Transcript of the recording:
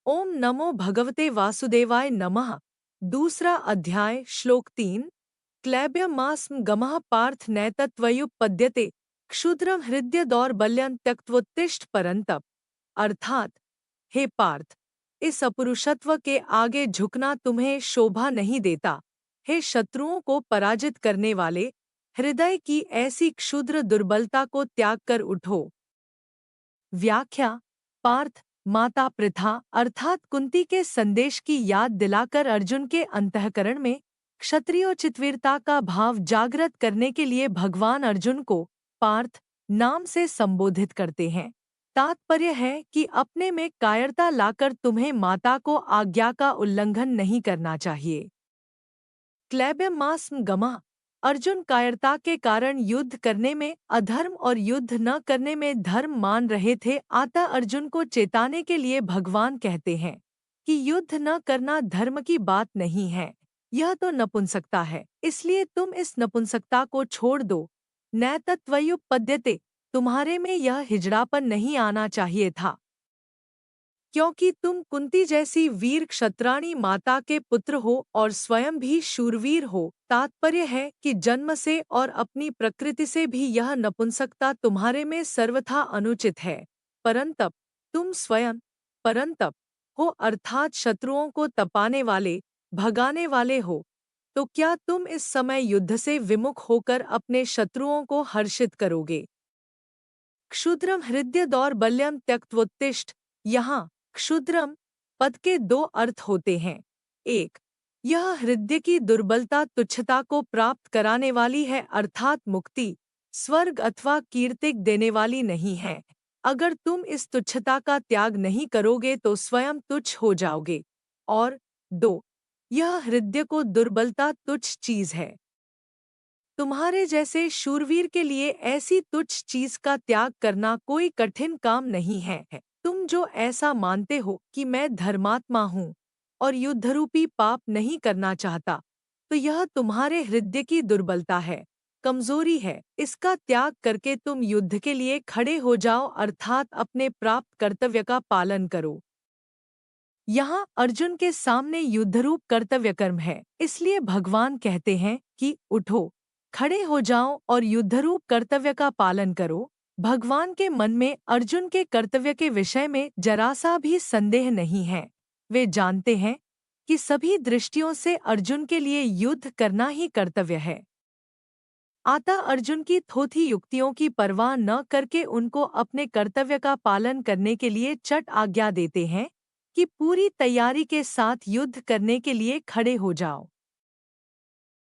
ओम नमो भगवते वासुदेवाय नमः। दूसरा अध्याय श्लोक 3। क्लैब्यमास्म गमः पार्थ नैतत्वयुपपद्यते क्षुद्रम हृदय दौर्बल्यं त्यक्त्वोत्तिष्ठ परंतप। अर्थात, हे पार्थ, इस अपरुषत्व के आगे झुकना तुम्हें शोभा नहीं देता। हे शत्रुओं को पराजित करने वाले, हृदय की ऐसी क्षुद्र दुर्बलता को त्याग कर उठो। व्याख्या। पार्थ, माता पृथा अर्थात कुंती के संदेश की याद दिलाकर अर्जुन के अंतःकरण में क्षत्रियोचितवीरता का भाव जागृत करने के लिए भगवान अर्जुन को पार्थ नाम से संबोधित करते हैं। तात्पर्य है कि अपने में कायरता लाकर तुम्हें माता को आज्ञा का उल्लंघन नहीं करना चाहिए। क्लैब्यमास्म गमः। अर्जुन कायरता के कारण युद्ध करने में अधर्म और युद्ध न करने में धर्म मान रहे थे। अतः अर्जुन को चेताने के लिए भगवान कहते हैं कि युद्ध न करना धर्म की बात नहीं है, यह तो नपुंसकता है। इसलिए तुम इस नपुंसकता को छोड़ दो। नैतत्वयुपपद्यते, तुम्हारे में यह हिजड़ापन नहीं आना चाहिए था, क्योंकि तुम कुंती जैसी वीर क्षत्राणी माता के पुत्र हो और स्वयं भी शूरवीर हो। तात्पर्य है कि जन्म से और अपनी प्रकृति से भी यह नपुंसकता तुम्हारे में सर्वथा अनुचित है। परंतप, तुम स्वयं परंतप हो अर्थात शत्रुओं को तपाने वाले, भगाने वाले हो। तो क्या तुम इस समय युद्ध से विमुख होकर अपने शत्रुओं को हर्षित करोगे? क्षुद्रम हृदय दौर्बल्यम त्यक्त्वोत्तिष्ठ। यहाँ क्षुद्रम पद के दो अर्थ होते हैं। एक, यह हृदय की दुर्बलता तुच्छता को प्राप्त कराने वाली है, अर्थात मुक्ति, स्वर्ग अथवा कीर्तिक देने वाली नहीं है। अगर तुम इस तुच्छता का त्याग नहीं करोगे तो स्वयं तुच्छ हो जाओगे। और दो, यह हृदय को दुर्बलता तुच्छ चीज है। तुम्हारे जैसे शूरवीर के लिए ऐसी तुच्छ चीज का त्याग करना कोई कठिन काम नहीं है। तुम जो ऐसा मानते हो कि मैं धर्मात्मा हूँ और युद्धरूपी पाप नहीं करना चाहता, तो यह तुम्हारे हृदय की दुर्बलता है, कमजोरी है। इसका त्याग करके तुम युद्ध के लिए खड़े हो जाओ, अर्थात अपने प्राप्त कर्तव्य का पालन करो। यहाँ अर्जुन के सामने युद्धरूप कर्तव्य कर्म है, इसलिए भगवान कहते हैं कि उठो, खड़े हो जाओ और युद्धरूप कर्तव्य का पालन करो। भगवान के मन में अर्जुन के कर्तव्य के विषय में जरा सा भी संदेह नहीं है। वे जानते हैं कि सभी दृष्टियों से अर्जुन के लिए युद्ध करना ही कर्तव्य है। अतः अर्जुन की थोथी युक्तियों की परवाह न करके उनको अपने कर्तव्य का पालन करने के लिए चट आज्ञा देते हैं कि पूरी तैयारी के साथ युद्ध करने के लिए खड़े हो जाओ।